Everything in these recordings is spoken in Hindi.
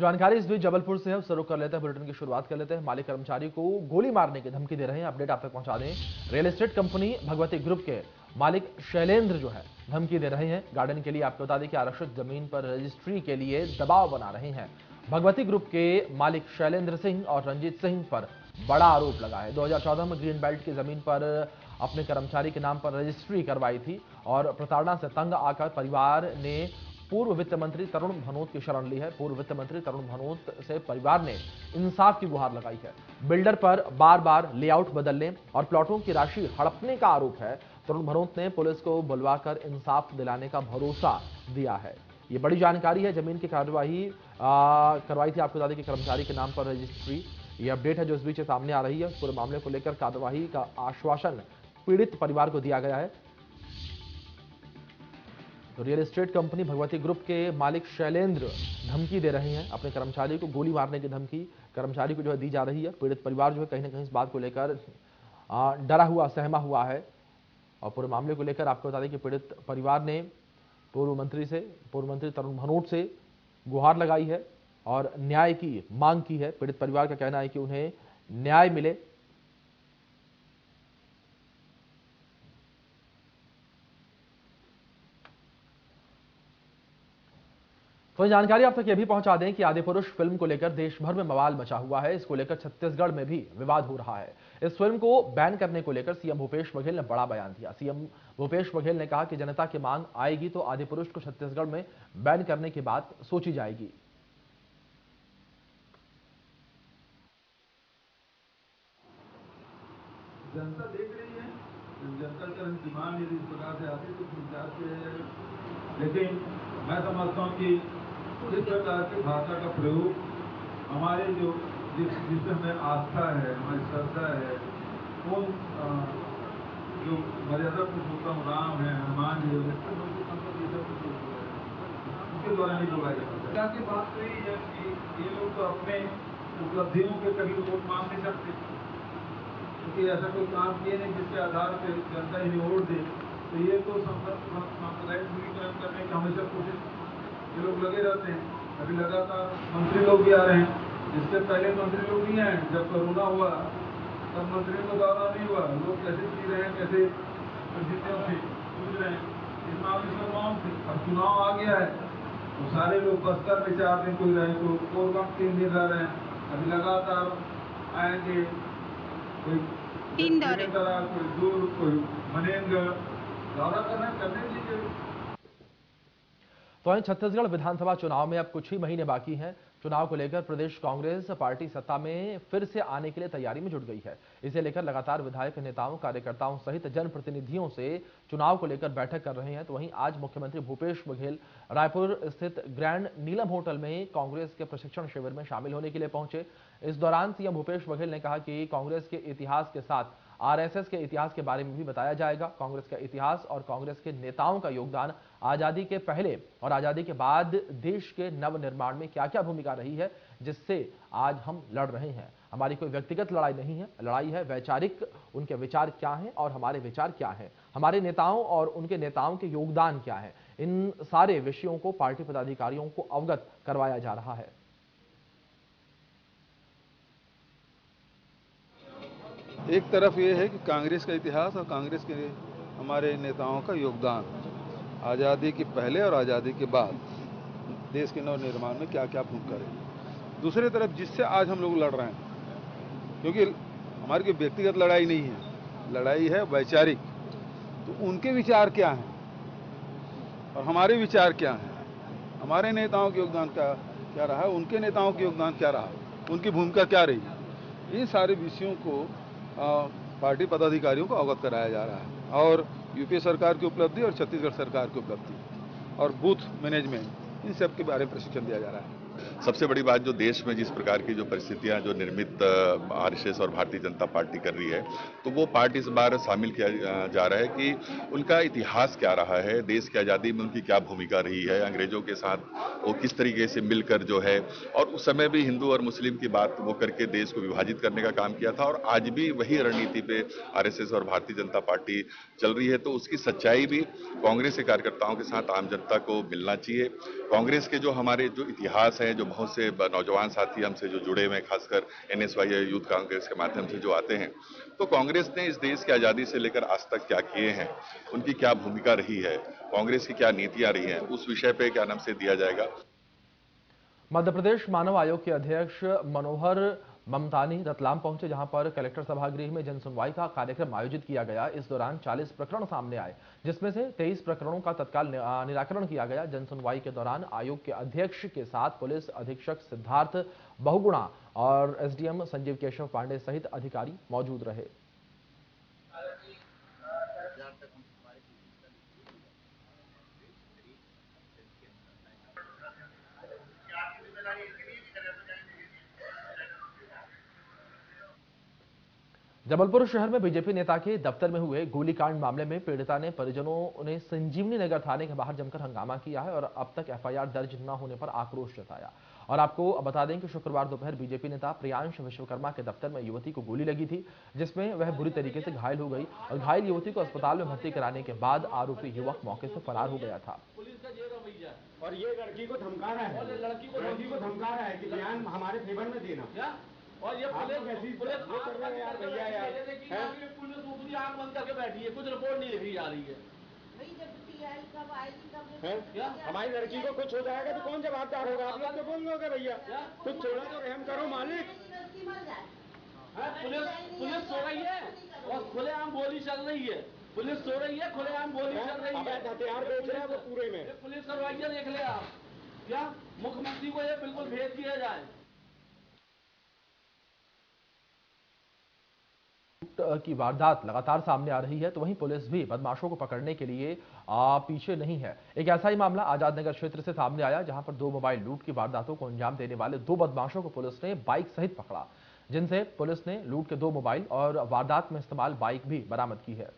जानकारी इस बीच जबलपुर से है, उससे रुक कर लेते हैं, बुलेटिन की शुरुआत कर लेते हैं। मालिक कर्मचारी को गोली मारने की धमकी दे रहे हैं, अपडेट आप तक पहुंचा दें। Real estate company Bhagwati group के मालिक शैलेंद्र जो है धमकी दे रहे हैं। गार्डन के लिए आपको बता दें कि आरक्षित जमीन पर रजिस्ट्री के लिए दबाव बना रहे हैं। भगवती ग्रुप के मालिक शैलेंद्र सिंह और रंजीत सिंह पर बड़ा आरोप लगा है। 2014 में ग्रीन बेल्ट की जमीन पर अपने कर्मचारी के नाम पर रजिस्ट्री करवाई थी और प्रताड़ना से तंग आकर परिवार ने पूर्व वित्त मंत्री तरुण भनोत की शरण ली है। पूर्व वित्त मंत्री तरुण भनोत से परिवार ने इंसाफ की गुहार लगाई है। बिल्डर पर बार बार लेआउट बदलने और प्लॉटों की राशि हड़पने का आरोप है। तरुण भनोत ने पुलिस को बुलवाकर इंसाफ दिलाने का भरोसा दिया है। ये बड़ी जानकारी है। जमीन की कार्यवाही करवाई थी, आपको बता दें कि कर्मचारी के नाम पर रजिस्ट्री। ये अपडेट है जो इस बीच सामने आ रही है। पूरे मामले को लेकर कार्यवाही का आश्वासन पीड़ित परिवार को दिया गया है। तो real estate company Bhagwati group के मालिक शैलेंद्र धमकी दे रहे हैं, अपने कर्मचारी को गोली मारने की धमकी कर्मचारी को जो है दी जा रही है। पीड़ित परिवार जो है कहीं ना कहीं इस बात को लेकर डरा हुआ, सहमा हुआ है। और पूरे मामले को लेकर आपको बता दें कि पीड़ित परिवार ने पूर्व मंत्री तरुण भनोट से गुहार लगाई है और न्याय की मांग की है। पीड़ित परिवार का कहना है कि उन्हें न्याय मिले। तो जानकारी आप तक यह भी पहुंचा दें कि आदिपुरुष फिल्म को लेकर देश भर में बवाल मचा हुआ है। इसको लेकर छत्तीसगढ़ में भी विवाद हो रहा है। इस फिल्म को बैन करने को लेकर सीएम भूपेश बघेल ने बड़ा बयान दिया। सीएम भूपेश बघेल ने कहा कि जनता की मांग आएगी तो आदिपुरुष को छत्तीसगढ़ में बैन करने की बात सोची जाएगी। जनता देख रही है, जनता का डिमांड यदि इस प्रकार से आती तो विचार किया जाएगा। लेकिन मैं समझता हूँ कि इस प्रकार की भाषा का प्रयोग हमारे जिससे हमें आस्था है, हमारी श्रद्धा है, उन जो मर्यादा पुरुषोत्तम राम है, हनुमान जी है, उनके द्वारा नहीं बोला जाता। की बात तो यही है कि ये लोग तो अपने उपलब्धियों के कभी वोट मांग नहीं सकते, क्योंकि ऐसा कोई काम किए नहीं जिसके आधार पर जनता इन्हें वोट दे। तो ये तो सांप्रदायिक दूरीकरण करने की हमेशा कोशिश ये लोग लगे रहते हैं। अभी लगातार मंत्री लोग भी आ रहे हैं, जिससे पहले मंत्री लोग नहीं आए। जब कोरोना हुआ तब मंत्रियों का दौरा नहीं हुआ, लोग कैसे जी रहे हैं, कैसे परिस्थितियों से जूझ रहे हैं, इस मामले में मौन थे। अब चुनाव आ गया है तो सारे लोग बस्तर में 4 दिन कोई रहे, तो कोरबा 3 दिन रह रहे हैं। अभी लगातार आएंगे, कोई 3 दौरे, कोई दूर, कोई मनेंद्र दौरा करने दीजिए। तो वहीं छत्तीसगढ़ विधानसभा चुनाव में अब कुछ ही महीने बाकी हैं। चुनाव को लेकर प्रदेश कांग्रेस पार्टी सत्ता में फिर से आने के लिए तैयारी में जुट गई है। इसे लेकर लगातार विधायक, नेताओं, कार्यकर्ताओं सहित जनप्रतिनिधियों से चुनाव को लेकर बैठक कर रहे हैं। तो वहीं आज मुख्यमंत्री भूपेश बघेल रायपुर स्थित ग्रैंड नीलम होटल में कांग्रेस के प्रशिक्षण शिविर में शामिल होने के लिए पहुंचे। इस दौरान सीएम भूपेश बघेल ने कहा कि कांग्रेस के इतिहास के साथ आरएसएस के इतिहास के बारे में भी बताया जाएगा। कांग्रेस का इतिहास और कांग्रेस के नेताओं का योगदान आजादी के पहले और आजादी के बाद देश के नवनिर्माण में क्या क्या भूमिका रही है, जिससे आज हम लड़ रहे हैं। हमारी कोई व्यक्तिगत लड़ाई नहीं है, लड़ाई है वैचारिक। उनके विचार क्या हैं और हमारे विचार क्या हैं, हमारे नेताओं और उनके नेताओं के योगदान क्या है, इन सारे विषयों को पार्टी पदाधिकारियों को अवगत करवाया जा रहा है। एक तरफ ये है कि कांग्रेस का इतिहास और कांग्रेस के हमारे नेताओं का योगदान आज़ादी के पहले और आज़ादी के बाद देश के नवनिर्माण में क्या क्या भूमिका रही। दूसरी तरफ जिससे आज हम लोग लड़ रहे हैं, क्योंकि हमारी कोई व्यक्तिगत लड़ाई नहीं है, लड़ाई है वैचारिक। तो उनके विचार क्या हैं और हमारे विचार क्या हैं, हमारे नेताओं के योगदान क्या रहा, उनके नेताओं के योगदान क्या रहा, उनकी भूमिका क्या रही, इन सारे विषयों को पार्टी पदाधिकारियों को अवगत कराया जा रहा है। और यूपीए सरकार की उपलब्धि और छत्तीसगढ़ सरकार की उपलब्धि और बूथ मैनेजमेंट, इन सब के बारे में प्रशिक्षण दिया जा रहा है। सबसे बड़ी बात, जो देश में जिस प्रकार की जो परिस्थितियां जो निर्मित आरएसएस और भारतीय जनता पार्टी कर रही है, तो वो पार्ट इस बार शामिल किया जा रहा है कि उनका इतिहास क्या रहा है, देश की आज़ादी में उनकी क्या भूमिका रही है, अंग्रेजों के साथ वो किस तरीके से मिलकर जो है, और उस समय भी हिंदू और मुस्लिम की बात वो करके देश को विभाजित करने का काम किया था, और आज भी वही रणनीति पे आरएसएस और भारतीय जनता पार्टी चल रही है। तो उसकी सच्चाई भी कांग्रेस के कार्यकर्ताओं के साथ आम जनता को मिलना चाहिए। कांग्रेस के जो हमारे जो इतिहास है, में जो बहुत से नौजवान साथी हमसे जो जुड़े हुए हैं, खासकर NSY यूथ कांग्रेस के माध्यम से जो आते हैं, तो कांग्रेस ने इस देश की आज़ादी से लेकर आज तक क्या किए हैं, उनकी क्या भूमिका रही है, कांग्रेस की क्या नीतियां रही हैं, उस विषय पे क्या नाम से दिया जाएगा। मध्य प्रदेश मानव आयोग के अध्यक्ष मनोहर ममतानी रतलाम पहुंचे, जहां पर कलेक्टर सभागृह में जनसुनवाई का कार्यक्रम आयोजित किया गया। इस दौरान 40 प्रकरण सामने आए, जिसमें से 23 प्रकरणों का तत्काल निराकरण किया गया। जनसुनवाई के दौरान आयोग के अध्यक्ष के साथ पुलिस अधीक्षक सिद्धार्थ बहुगुणा और SDM संजीव केशव पांडे सहित अधिकारी मौजूद रहे। जबलपुर शहर में बीजेपी नेता के दफ्तर में हुए गोलीकांड मामले में पीड़िता ने परिजनों ने संजीवनी नगर थाने के बाहर जमकर हंगामा किया है और अब तक FIR दर्ज न होने पर आक्रोश जताया। और आपको बता दें कि शुक्रवार दोपहर बीजेपी नेता प्रियांश विश्वकर्मा के दफ्तर में युवती को गोली लगी थी, जिसमें वह बुरी तरीके से घायल हो गई और घायल युवती को अस्पताल में भर्ती कराने के बाद आरोपी युवक मौके से फरार हो गया था। और ये लड़की को धमका रहा है, लड़की को धमका रहा है कि बयान हमारे फेवर में देना। और ये पुलिस कर रहे हैं यार, भैया यार, पुलिस पूरी आंख बंद करके बैठी है, कुछ रिपोर्ट नहीं लिखी जा रही है। हमारी लड़की को कुछ हो जाएगा तो कौन जवाबदार होगा? आप लोग तो बोल दोगे भैया, कुछ थोड़ा तो रहम करो मालिक। पुलिस सो रही है और खुलेआम गोली चल रही है, पुलिस सो रही है, खुलेआम गोली चल रही है, हथियार बेच रहे हैं वो पूरे में। पुलिस करवाइए, देख ले आप, क्या मुख्यमंत्री को ये बिल्कुल भेज दिया जाए। की वारदात लगातार सामने आ रही है, तो वहीं पुलिस भी बदमाशों को पकड़ने के लिए पीछे नहीं है। एक ऐसा ही मामला आजाद नगर क्षेत्र से सामने आया, जहां पर 2 मोबाइल लूट की वारदातों को अंजाम देने वाले 2 बदमाशों को पुलिस ने बाइक सहित पकड़ा, जिनसे पुलिस ने लूट के 2 मोबाइल और वारदात में इस्तेमाल बाइक भी बरामद की है।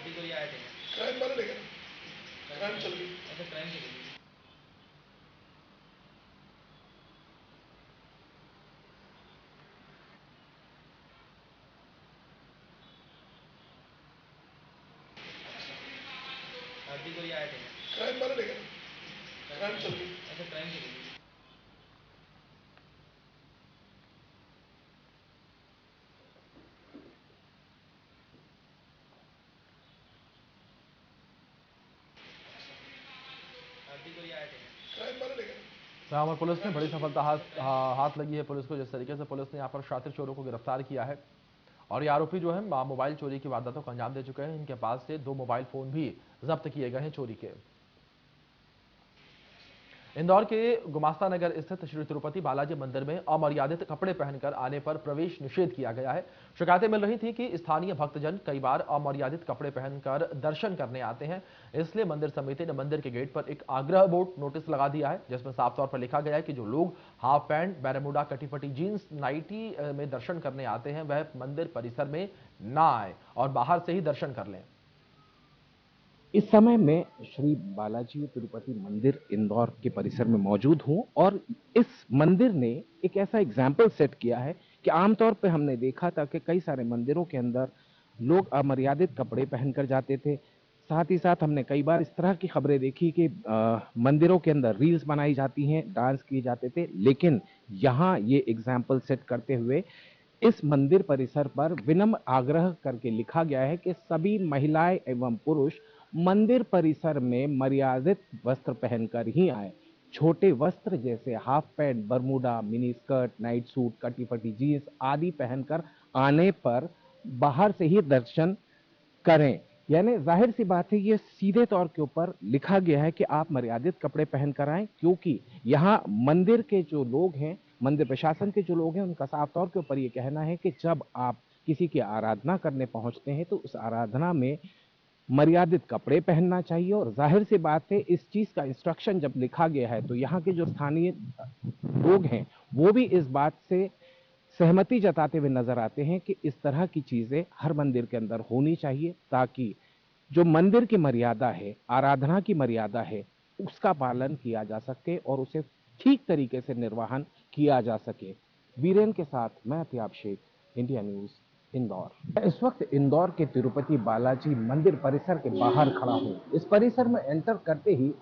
कोई आया थे क्राइम वाला लेकिन क्राइम चल रही। अच्छा, क्राइम चल रही। कोई आया थे क्राइम वाला लेकिन शामर पुलिस ने बड़ी सफलता हाथ लगी है पुलिस को, जिस तरीके से पुलिस ने यहाँ पर शातिर चोरों को गिरफ्तार किया है और ये आरोपी जो है मोबाइल चोरी की वारदातों को अंजाम दे चुके हैं। इनके पास से 2 मोबाइल फोन भी जब्त किए गए हैं चोरी के। इंदौर के गुमास्ता नगर स्थित श्री तिरुपति बालाजी मंदिर में अमर्यादित कपड़े पहनकर आने पर प्रवेश निषेध किया गया है। शिकायतें मिल रही थी कि स्थानीय भक्तजन कई बार अमर्यादित कपड़े पहनकर दर्शन करने आते हैं, इसलिए मंदिर समिति ने मंदिर के गेट पर एक आग्रह बोर्ड नोटिस लगा दिया है, जिसमें साफ तौर पर लिखा गया है कि जो लोग हाफ पैंट, बैरमूडा, कटी-फटी जीन्स, नाइटी में दर्शन करने आते हैं वह मंदिर परिसर में ना आए और बाहर से ही दर्शन कर लें। इस समय मैं श्री बालाजी तिरुपति मंदिर इंदौर के परिसर में मौजूद हूं और इस मंदिर ने एक ऐसा एग्जाम्पल सेट किया है कि आमतौर पे हमने देखा था कि कई सारे मंदिरों के अंदर लोग अमर्यादित कपड़े पहनकर जाते थे। साथ ही साथ हमने कई बार इस तरह की खबरें देखी कि मंदिरों के अंदर रील्स बनाई जाती हैं, डांस किए जाते थे, लेकिन यहाँ ये एग्जाम्पल सेट करते हुए इस मंदिर परिसर पर विनम्र आग्रह करके लिखा गया है कि सभी महिलाएं एवं पुरुष मंदिर परिसर में मर्यादित वस्त्र पहनकर ही आए। छोटे वस्त्र जैसे half pant, bermuda, mini skirt, night suit, कटी-फटी जीन्स आदि पहनकर आने पर बाहर से ही दर्शन करें। यानी जाहिर सी बात है, ये सीधे तौर के ऊपर लिखा गया है कि आप मर्यादित कपड़े पहनकर आएं, क्योंकि यहाँ मंदिर के जो लोग हैं, मंदिर प्रशासन के जो लोग हैं, उनका साफ तौर के ऊपर ये कहना है कि जब आप किसी की आराधना करने पहुंचते हैं तो उस आराधना में मर्यादित कपड़े पहनना चाहिए। और जाहिर सी बात है, इस चीज का इंस्ट्रक्शन जब लिखा गया है तो यहाँ के जो स्थानीय लोग हैं वो भी इस बात से सहमति जताते हुए नजर आते हैं कि इस तरह की चीजें हर मंदिर के अंदर होनी चाहिए, ताकि जो मंदिर की मर्यादा है, आराधना की मर्यादा है, उसका पालन किया जा सके और उसे ठीक तरीके से निर्वहन किया जा सके। वीरेन के साथ मैं अतियाब शेख, इंडिया न्यूज, इंदौर। इस वक्त इंदौर के तिरुपति बालाजी मंदिर परिसर के बाहर खड़ा हूं। इस परिसर में एंटर करते ही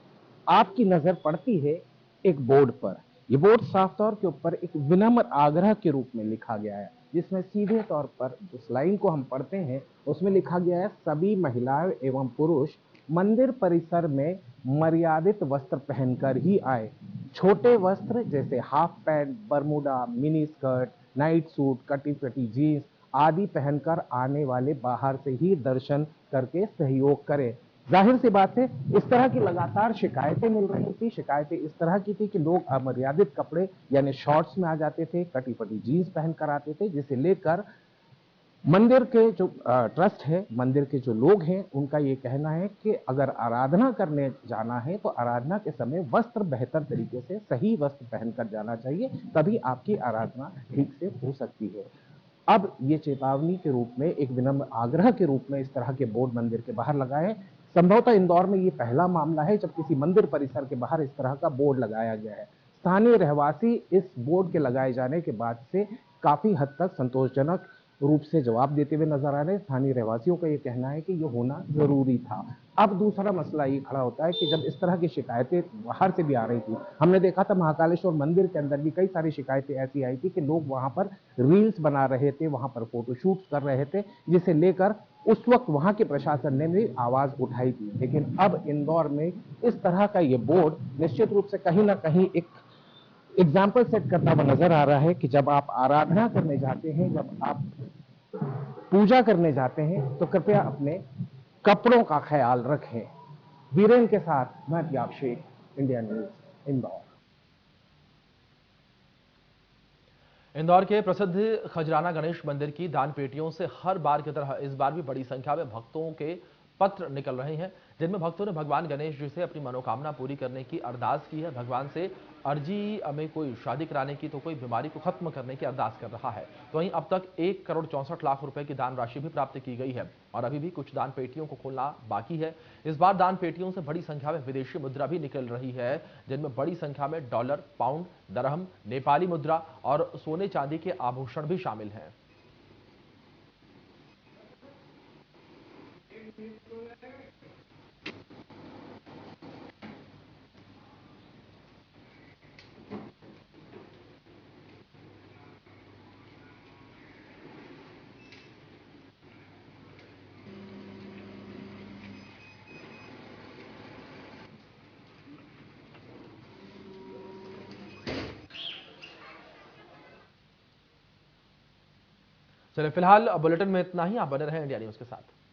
आपकी नजर पड़ती है एक बोर्ड पर। यह बोर्ड साफ तौर के ऊपर एक विनम्र आग्रह के रूप में लिखा गया है, जिसमें सीधे तौर पर उस लाइन को हम पढ़ते हैं, उसमें लिखा गया है, सभी महिलाएं एवं पुरुष मंदिर परिसर में मर्यादित वस्त्र पहनकर ही आए। छोटे वस्त्र जैसे half pant, bermuda, mini skirt, night suit, कटी फटी जीन्स आदि पहनकर आने वाले बाहर से ही दर्शन करके सहयोग करें। जाहिर सी बात है, इस तरह की लगातार शिकायतें मिल रही थी। शिकायतें इस तरह की थी कि लोग अमर्यादित कपड़े यानी शॉर्ट्स में आ जाते थे, कटी फटी जीन्स पहनकर आते थे, जिसे लेकर मंदिर के जो ट्रस्ट है, मंदिर के जो लोग हैं, उनका ये कहना है कि अगर आराधना करने जाना है तो आराधना के समय वस्त्र बेहतर तरीके से सही वस्त्र पहनकर जाना चाहिए, तभी आपकी आराधना ठीक से हो सकती है। अब ये चेतावनी के रूप में, एक विनम्र आग्रह के रूप में इस तरह के बोर्ड मंदिर के बाहर लगाए। संभवतः इंदौर में ये पहला मामला है जब किसी मंदिर परिसर के बाहर इस तरह का बोर्ड लगाया गया है। स्थानीय रहवासी इस बोर्ड के लगाए जाने के बाद से काफी हद तक संतोषजनक रूप से जवाब देते हुए नजर आ रहे हैं। स्थानीय रहवासियों का यह कहना है कि यह होना जरूरी था। अब दूसरा मसला ये खड़ा होता है कि जब इस तरह की शिकायतें बाहर से भी आ रही थी, हमने देखा था महाकालेश्वर मंदिर के अंदर भी कई सारी शिकायतें ऐसी आई थी कि लोग वहां पर रील्स बना रहे थे, वहां पर फोटोशूट कर रहे थे, जिसे लेकर उस वक्त वहां के प्रशासन ने भी आवाज उठाई थी। लेकिन अब इंदौर में इस तरह का ये बोर्ड निश्चित रूप से कहीं ना कहीं एक एग्जाम्पल सेट करता हुआ नजर आ रहा है कि जब आप आराधना करने जाते हैं, जब आप पूजा करने जाते हैं, तो कृपया अपने कपड़ों का ख्याल रखें। वीरेन के साथ मैं त्याग शेख, इंडिया न्यूज, इंदौर। इंदौर के प्रसिद्ध खजराना गणेश मंदिर की दान पेटियों से हर बार की तरह इस बार भी बड़ी संख्या में भक्तों के पत्र निकल रहे हैं, जिनमें भक्तों ने भगवान गणेश जी से अपनी मनोकामना पूरी करने की अरदास की है। भगवान से अर्जी में कोई शादी कराने की तो कोई बीमारी को खत्म करने की अरदास कर रहा है। तो वहीं अब तक 1,64,00,000 रुपए की दान राशि भी प्राप्त की गई है और अभी भी कुछ दान पेटियों को खोलना बाकी है। इस बार दान पेटियों से बड़ी संख्या में विदेशी मुद्रा भी निकल रही है, जिनमें बड़ी संख्या में डॉलर, पाउंड, दरहम, नेपाली मुद्रा और सोने चांदी के आभूषण भी शामिल हैं। चलिए फिलहाल बुलेटिन में इतना ही। आप बने रहें इंडिया न्यूज के साथ।